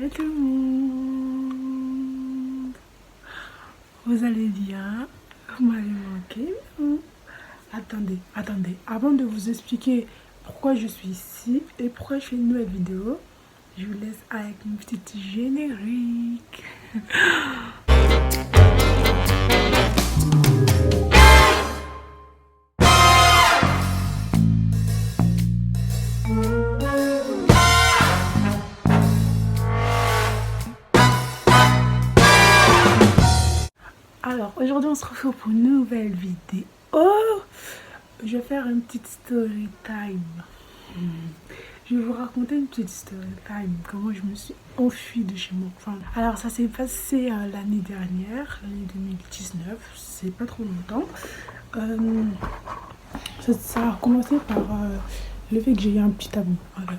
Salut tout le monde, vous allez bien? Vous m'avez manqué? Attendez, avant de vous expliquer pourquoi je suis ici et pourquoi je fais une nouvelle vidéo, je vous laisse avec une petite générique. Alors aujourd'hui on se retrouve pour une nouvelle vidéo. Je vais faire une petite story time. Je vais vous raconter une petite story time, comment je me suis enfuie de chez moi. Alors ça s'est passé l'année dernière, l'année 2019, c'est pas trop longtemps. Ça a commencé par le fait que j'ai eu un petit ami. Voilà.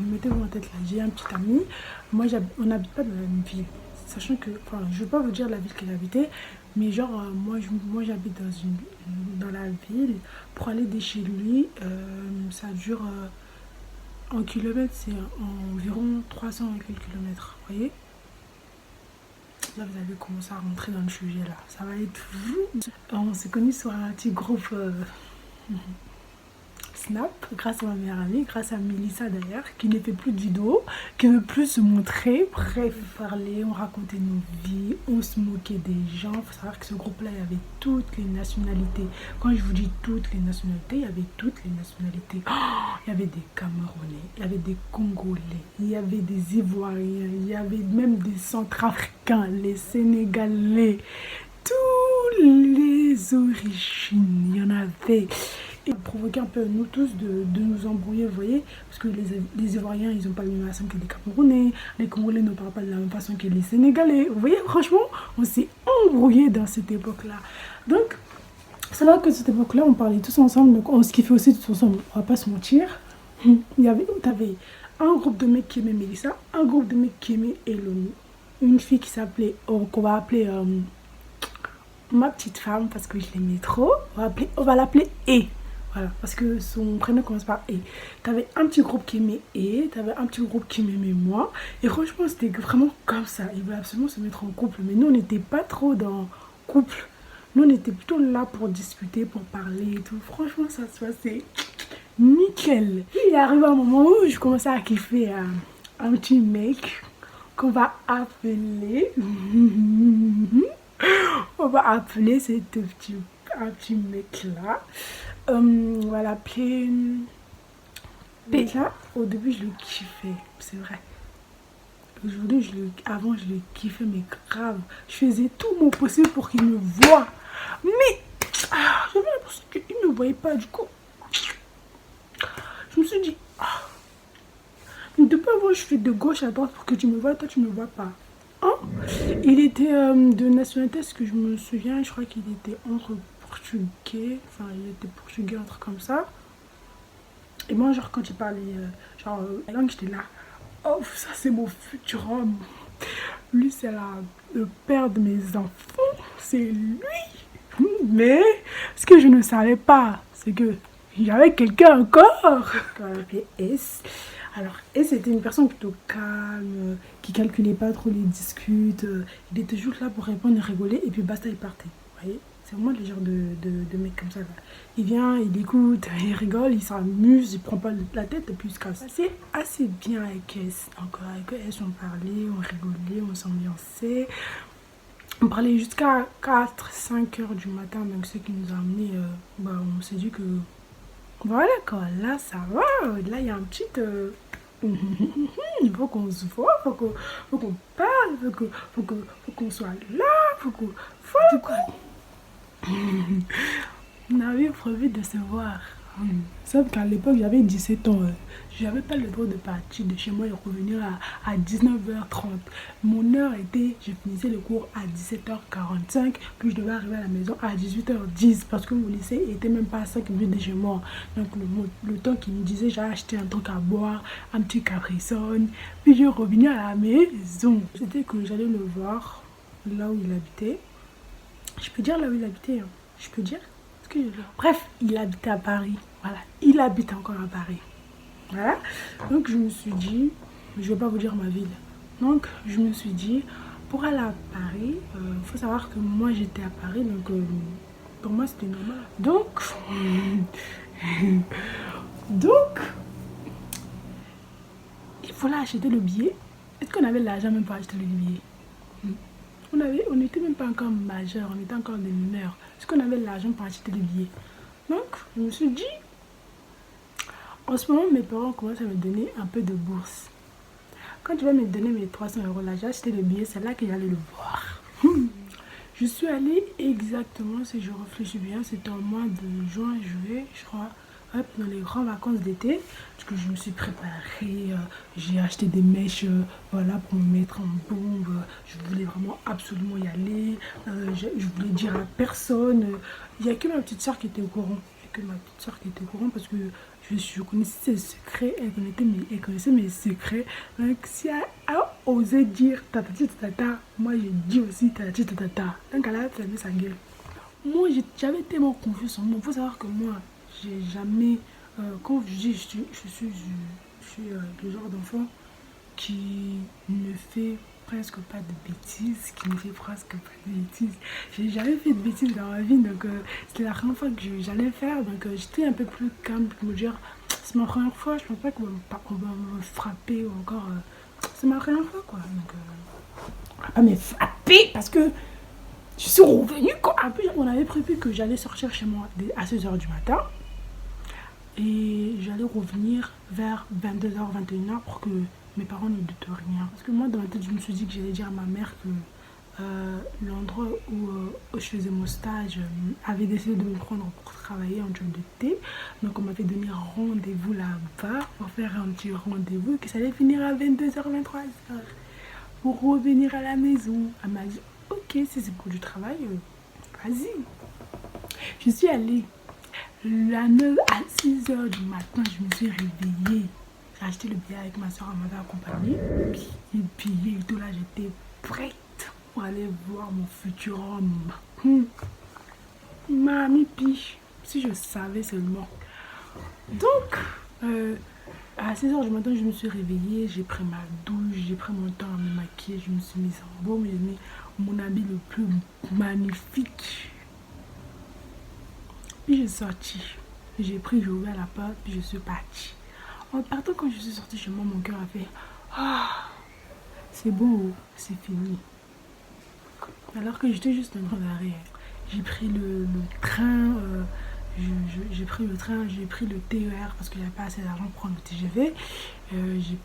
Mettez-vous en tête là, j'ai un petit ami. Moi on n'habite pas dans la même ville. Sachant que, je ne vais pas vous dire la ville qu'il habitait, mais genre, moi j'habite dans la ville. Pour aller de chez lui, ça dure, en kilomètres, c'est environ 300 et quelques kilomètres, vous voyez. Là, vous allez commencer à rentrer dans le sujet, là. Ça va être fou. On s'est connus sur un petit groupe Snap, grâce à ma meilleure amie, grâce à Mélissa d'ailleurs, qui ne fait plus de vidéos, qui ne veut plus se montrer. Bref, on parlait, on racontait nos vies, on se moquait des gens. Il faut savoir que ce groupe-là, il y avait toutes les nationalités. Quand je vous dis toutes les nationalités, il y avait toutes les nationalités. Il y avait des Camerounais, il y avait des Congolais, il y avait des Ivoiriens, il y avait même des Centrafricains, les Sénégalais, tous les origines, il y en avait. Et provoquer un peu nous tous de nous embrouiller, vous voyez, parce que les Ivoiriens, ils n'ont pas la même façon que les Camerounais, les Congolais ne parlent pas de la même façon que les Sénégalais, vous voyez, franchement, on s'est embrouillé dans cette époque-là. Donc, c'est là que cette époque-là, on parlait tous ensemble, donc on se kiffait aussi tous ensemble, on va pas se mentir. T'avais un groupe de mecs qui aimaient Mélissa, un groupe de mecs qui aimaient Eloni, une fille qui s'appelait, qu'on va appeler ma petite femme, parce que je l'aimais trop, on va l'appeler E. Voilà, parce que son prénom commence par E. T'avais un petit groupe qui aimait E, t'avais un petit groupe qui m'aimait moi. Et franchement, c'était vraiment comme ça. Ils voulaient absolument se mettre en couple. Mais nous, on n'était pas trop dans couple. Nous, on était plutôt là pour discuter, pour parler et tout. Franchement, ça se passait nickel. Il est arrivé un moment où je commençais à kiffer un petit mec qu'on va appeler... On va appeler un petit mec là. On va l'appeler Péta. Au début je le kiffais, c'est vrai. Aujourd'hui avant je le kiffais mais grave. Je faisais tout mon possible pour qu'il me voie. Mais j'avais l'impression qu'il ne me voyait pas du coup. Je me suis dit depuis avant je fais de gauche à droite pour que tu me vois, toi tu me vois pas. Il était de nationalité, ce que je me souviens, je crois qu'il était entre portugais, enfin il était portugais, un truc comme ça. Et moi, genre, quand il parlait, la langue, j'étais là, oh, ça c'est mon futur homme. Lui, c'est le père de mes enfants, c'est lui. Mais ce que je ne savais pas, c'est que j'avais quelqu'un encore. On l'appelait S. Alors, S était une personne plutôt calme, qui calculait pas trop les discutes. Il était juste là pour répondre et rigoler, et puis basta, il partait. Vous voyez, c'est vraiment le genre de mec comme ça. Là. Il vient, il écoute, il rigole, il s'amuse, il prend pas la tête, et puis il se casse. C'est assez bien avec S. Donc, avec S, on parlait, on rigolait, on s'ambiançait. On parlait jusqu'à 4-5 heures du matin, donc ce qui nous a amené, on s'est dit que voilà quoi, là ça va, là il y a un petit... il faut qu'on se voit, faut qu'on parle, faut qu'on soit là, faut qu'on... On avait prévu de se voir. Sauf qu'à l'époque, j'avais 17 ans. Je n'avais pas le droit de partir de chez moi et revenir à 19h30. Mon heure était, je finissais le cours à 17h45, puis je devais arriver à la maison à 18h10 parce que mon lycée était même pas à 5 minutes de chez moi. Donc le temps qu'il me disait, j'ai acheté un truc à boire, un petit caprisonne, puis je revenais à la maison. C'était que j'allais le voir là où il habitait. Je peux dire là où il habitait, hein. Je peux dire. Bref, il habitait à Paris. Voilà, il habite encore à Paris. Voilà. Donc je me suis dit, je vais pas vous dire ma ville. Donc je me suis dit, pour aller à Paris, il faut savoir que moi j'étais à Paris, donc pour moi c'était normal. Donc, il fallait acheter le billet. Est-ce qu'on avait l'argent même pour acheter le billet? On n'était même pas encore majeur, on était encore des mineurs. Est-ce qu'on avait l'argent pour acheter le billet? Donc, je me suis dit, en ce moment, mes parents commencent à me donner un peu de bourse. Quand tu vas me donner mes 300 euros là, j'ai acheté le billet, c'est là que j'allais le voir. Je suis allée exactement, si je réfléchis bien, c'était au mois de juin, juillet, je crois, hop, dans les grandes vacances d'été, parce que je me suis préparée, j'ai acheté des mèches, voilà, pour me mettre en bombe, je voulais vraiment absolument y aller, je voulais dire à personne, il n'y a que ma petite soeur qui était au courant, parce que je connaissais ses secrets, elle connaissait mes secrets. Donc si elle a osé dire tatati tatata, moi je dis aussi tatati tatata. Donc elle a fermé sa gueule. Moi j'avais tellement confiance en moi. Il faut savoir que moi, j'ai jamais. Quand je dis je suis le genre d'enfant qui ne fait presque pas de bêtises, qui ne fait presque pas de bêtises. J'ai jamais fait de bêtises dans ma vie, donc c'était la première fois que j'allais faire, donc j'étais un peu plus calme pour me dire, c'est ma première fois, je pense pas qu'on va me frapper ou encore, c'est ma première fois quoi, donc on va pas me frapper parce que je suis revenue quoi. En plus, on avait prévu que j'allais sortir chez moi à 16h du matin et j'allais revenir vers 22h, 21h pour que mes parents ne doutent rien. Parce que moi, dans ma tête, je me suis dit que j'allais dire à ma mère que l'endroit où je faisais mon stage avait décidé de me prendre pour travailler en job de thé. Donc, on m'avait donné rendez-vous là-bas pour faire un petit rendez-vous que ça allait finir à 22h, 23h pour revenir à la maison. Elle m'a dit, ok, si c'est pour du travail, vas-y. Je suis allée à 9 à 6 heures du matin, je me suis réveillée. J'ai acheté le billet avec ma soeur, elle m'avait accompagnée. Et puis, tout là, j'étais prête pour aller voir mon futur homme. Il m'a mis piche. Si je savais seulement. Donc, à 6 heures du matin, je me suis réveillée, j'ai pris ma douche, j'ai pris mon temps à me maquiller, je me suis mise en baume, j'ai mis mon habit le plus magnifique. Puis j'ai sorti, j'ai ouvert la porte, puis je suis partie. En partant, quand je suis sortie chez moi, mon cœur a fait ah, c'est beau, c'est fini. Alors que j'étais juste en train d'arrêter. J'ai pris le train, j'ai pris le train, j'ai pris le TER parce qu'il n'y avait pas assez d'argent pour prendre le TGV. J'ai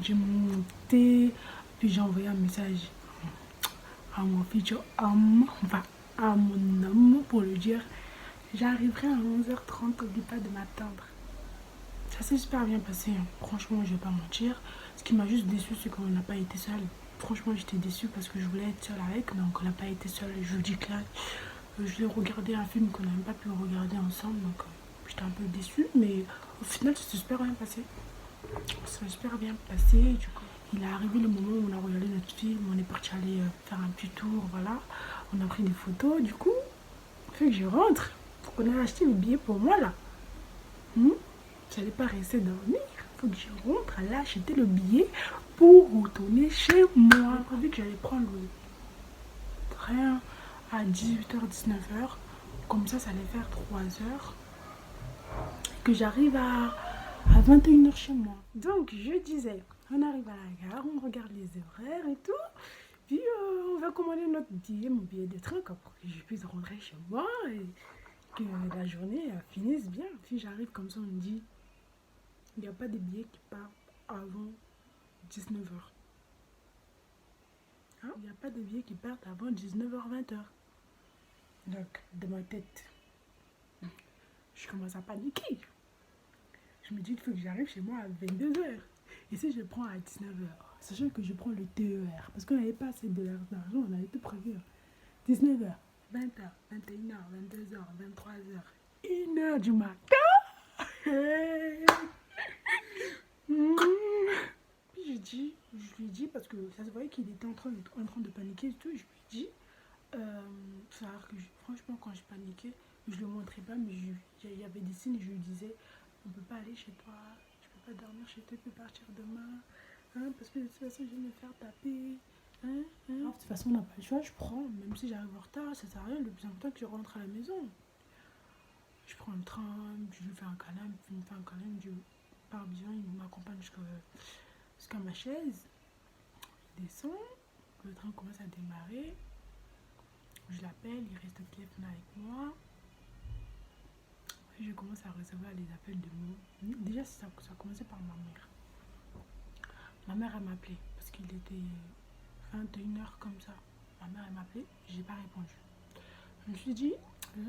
j'ai monté, puis j'ai envoyé un message à mon futur homme, enfin à mon homme pour lui dire j'arriverai à 11h30, n'oublie pas de m'attendre. Ça s'est super bien passé, hein. Franchement, je vais pas mentir. Ce qui m'a juste déçu, c'est qu'on n'a pas été seul. Franchement, j'étais déçue parce que je voulais être seule avec, donc on n'a pas été seul. Je vous dis que là, je l'ai regardé un film qu'on n'a même pas pu regarder ensemble, donc j'étais un peu déçue, mais au final, ça s'est super bien passé. Ça s'est super bien passé, du coup. Il est arrivé le moment où on a regardé notre film, on est parti aller faire un petit tour, voilà. On a pris des photos, du coup, il faut que je rentre. Faut qu'on ait acheté le billet pour moi, là. J'allais pas rester dormir. Faut que je rentre, aller acheter le billet pour retourner chez moi. J'ai prévu que j'allais prendre le train à 18h, 19h. Comme ça allait faire 3 heures. Que j'arrive à 21h chez moi. Donc, je disais, on arrive à la gare, on regarde les horaires et tout. Puis, on va commander notre billet, mon billet de train, pour que je puisse rentrer chez moi et que la journée finisse bien. Puis, j'arrive comme ça, on me dit, il n'y a pas de billets qui partent avant 19h. Hein? Il n'y a pas de billets qui partent avant 19h, 20h. Donc, de ma tête, je commence à paniquer. Je me dis qu'il faut que j'arrive chez moi à 22h. Et si je prends à 19h, sachant que je prends le TER, parce qu'on n'avait pas assez d'argent, on avait tout prévu. 19h, 20h, 21h, 22h, 23h, 1h du matin. Puis je lui dis, parce que ça se voyait qu'il était en train de paniquer et tout, je lui dis, que franchement quand je paniquais, je le montrais pas, mais il y avait des signes, je lui disais, on peut pas aller chez toi, je peux pas dormir chez toi, tu peux partir demain. Hein, parce que de toute façon, je vais me faire taper. Hein, hein. De toute façon, on n'a pas le choix, je prends. Même si j'arrive en retard, ça sert à rien. Le plus important, c'est que je rentre à la maison. Je prends le train, je lui fais un câlin, puis il me fait un câlin, je pars bien, il m'accompagne jusqu'à ma chaise. Je descends, le train commence à démarrer. Je l'appelle, il reste au téléphone avec moi. Je commence à recevoir les appels de mots. Déjà, ça a commencé par ma mère. Ma mère, elle m'appelait parce qu'il était 21h comme ça. Ma mère, elle m'appelait, j'ai pas répondu. Je me suis dit,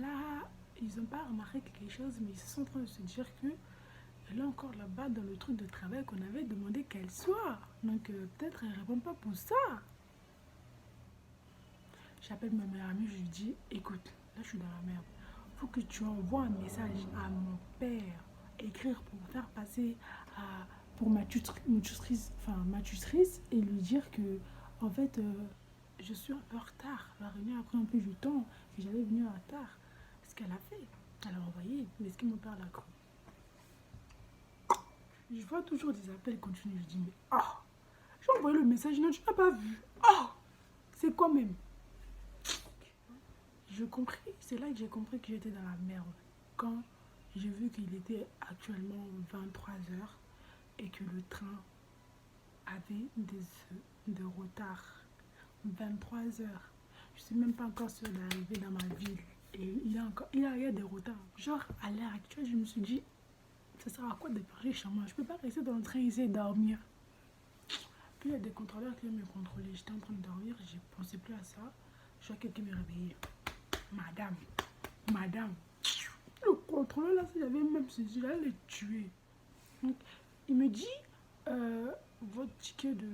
là, ils n'ont pas remarqué quelque chose, mais ils sont en train de se dire que elle est encore là-bas dans le truc de travail qu'on avait demandé qu'elle soit. Donc, peut-être elle ne répond pas pour ça. J'appelle ma meilleure amie, je lui dis, écoute, là, je suis dans la merde. Faut que tu envoies un message à mon père, écrire pour faire passer pour ma tutrice, et lui dire que, en fait, je suis un peu en retard. La réunion a pris un peu du temps et j'allais venir en retard. Ce qu'elle a fait, elle a envoyé, mais est-ce que mon père l'a cru? Je vois toujours des appels continus, je dis, mais j'ai envoyé le message, non, tu n'as pas vu. C'est quoi même? C'est là que j'ai compris que j'étais dans la merde. Quand j'ai vu qu'il était actuellement 23h et que le train avait des heures de retard. 23h. Je ne suis même pas encore sûre d'arriver dans ma ville. Et il y a des retards. Genre, à l'heure actuelle, je me suis dit, ça sert à quoi de parler chez moi? Je peux pas rester dans le train et essayer de dormir. Puis il y a des contrôleurs qui viennent me contrôler. J'étais en train de dormir, je ne pensais plus à ça. Je vois quelqu'un me réveiller. Madame. Le contrôleur là, si j'avais même saisi, j'allais le tuer. Donc, il me dit, votre ticket de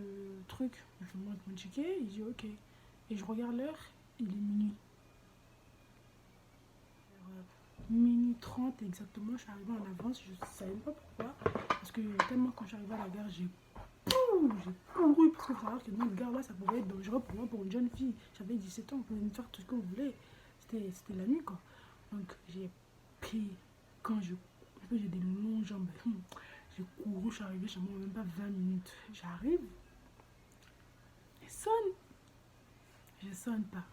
truc. Je lui montre mon ticket, il dit ok. Et je regarde l'heure, il est minuit. Minuit 30 exactement, je suis arrivée en avance, je ne savais pas pourquoi. Parce que tellement quand j'arrivais à la gare, j'ai couru parce que faut savoir que notre gare là, ça pouvait être dangereux pour moi, pour une jeune fille. J'avais 17 ans, on pouvait me faire tout ce que vous voulez. C'était la nuit quoi. Donc j'ai pris, j'ai des longues jambes. J'ai couru, je suis arrivée chez moi, même pas 20 minutes. J'arrive, il sonne. Je sonne pas.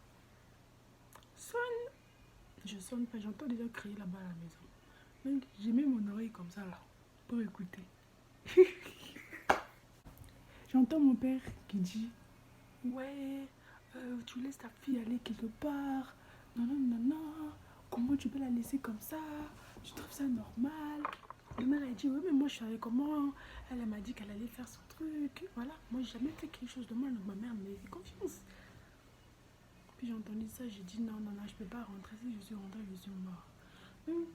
Je sonne pas, j'entends déjà crier là-bas à la maison. Donc j'ai mis mon oreille comme ça là, pour écouter. J'entends mon père qui dit, ouais, tu laisses ta fille aller quelque part. Non. Comment tu peux la laisser comme ça? Je trouve ça normal. Ma mère a dit, oui, mais moi je savais comment. Elle m'a dit qu'elle allait faire son truc. Voilà, moi j'ai jamais fait quelque chose de mal. Donc ma mère me fait confiance. Puis j'ai entendu ça, j'ai dit non, je peux pas rentrer. Si je suis rentrée, je suis mort. Donc,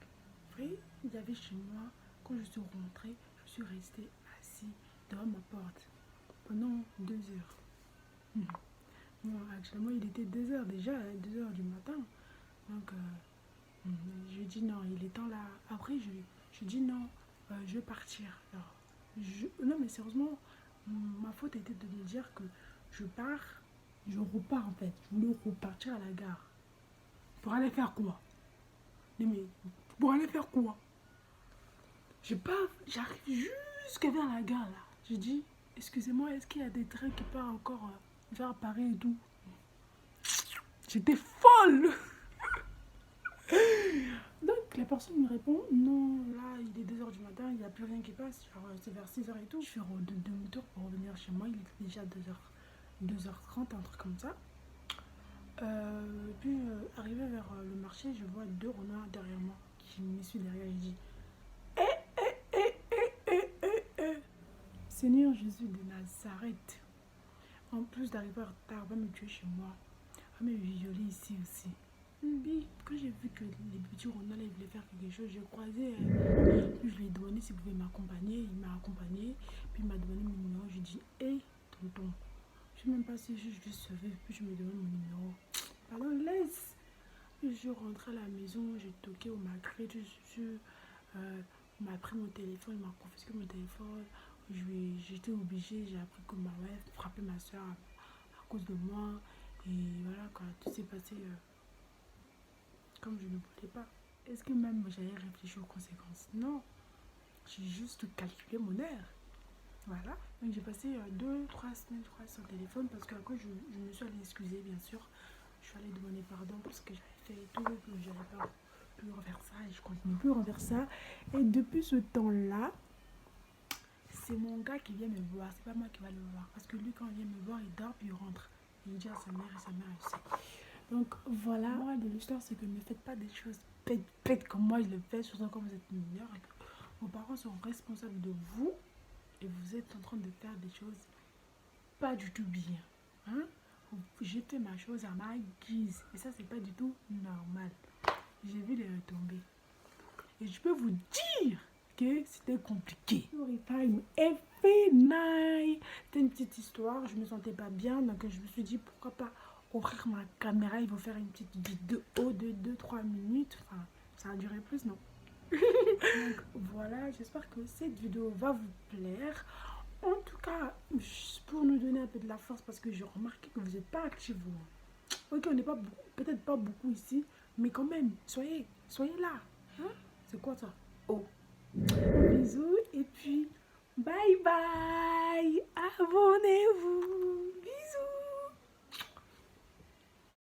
oui, il y avait chez moi, quand je suis rentrée, je suis restée assise devant ma porte pendant 2 heures. Bon, actuellement, il était 2 heures déjà, 2 heures du matin. Donc, je dis non, il est temps là. Après, je dis non, je vais partir. Alors, non, mais sérieusement, ma faute était de me dire que je pars. Je repars en fait. Je voulais repartir à la gare. Pour aller faire quoi? Mais pour aller faire quoi? J'arrive jusque vers la gare là. Je dis, excusez-moi, est-ce qu'il y a des trains qui partent encore vers Paris et tout? J'étais folle. Donc la personne me répond, non, là il est 2h du matin, il n'y a plus rien qui passe. C'est vers 6h et tout. Je fais demi-tour pour revenir chez moi, il est déjà 2h30, un truc comme ça. Puis arrivé vers le marché, je vois 2 renards derrière moi qui me suivent derrière. Je dis, Seigneur Jésus de Nazareth, en plus d'arriver en retard, va me tuer chez moi, va me violer ici aussi. Puis, quand j'ai vu que les petits renards ils voulaient faire quelque chose, j'ai croisé. Puis je lui ai demandé s'il pouvait m'accompagner. Il m'a accompagné. Puis il m'a donné mon numéro. Je lui ai dit, hey, tonton, je ne sais même pas si je vais sauver. Puis je me demande mon numéro. Pardon, laisse. Puis je rentre à la maison, j'ai toqué, on m'a créé dessus. On m'a pris mon téléphone, il m'a confisqué mon téléphone. J'étais obligée, j'ai appris que ma mère frappait ma soeur à cause de moi. Et voilà quoi, tout s'est passé comme je ne voulais pas. Est-ce que même j'allais réfléchir aux conséquences? Non. J'ai juste calculé mon heure. Voilà. Donc j'ai passé 2-3 semaines, je crois, sur le téléphone parce qu'après je me suis allée excuser, bien sûr. Je suis allée demander pardon parce que j'avais fait tout, que j'avais pas pu refaire ça et je continue plus à refaire ça. Et depuis ce temps-là, c'est mon gars qui vient me voir, c'est pas moi qui va le voir. Parce que lui, quand il vient me voir, il dort puis il rentre. Et il dit à sa mère et sa mère, elle sait. Donc voilà, la morale de l'histoire, c'est que ne faites pas des choses bêtes comme moi je le fais, surtout quand vous êtes mineur. Vos parents sont responsables de vous et vous êtes en train de faire des choses pas du tout bien. Hein? J'ai fait ma chose à ma guise et ça, c'est pas du tout normal. J'ai vu les retombées. Et je peux vous dire que c'était compliqué. Story time every night. C'était une petite histoire, je me sentais pas bien, donc je me suis dit pourquoi pas ouvrir ma caméra, il faut faire une petite vidéo de 2-3 minutes. Enfin, ça a duré plus, non? Donc voilà, j'espère que cette vidéo va vous plaire. En tout cas, pour nous donner un peu de la force, parce que j'ai remarqué que vous n'êtes pas actifs, vous. Ok, on n'est pas peut-être pas beaucoup ici, mais quand même, soyez là. Hein? C'est quoi ça? Oh. Bisous et puis bye bye. Abonnez-vous.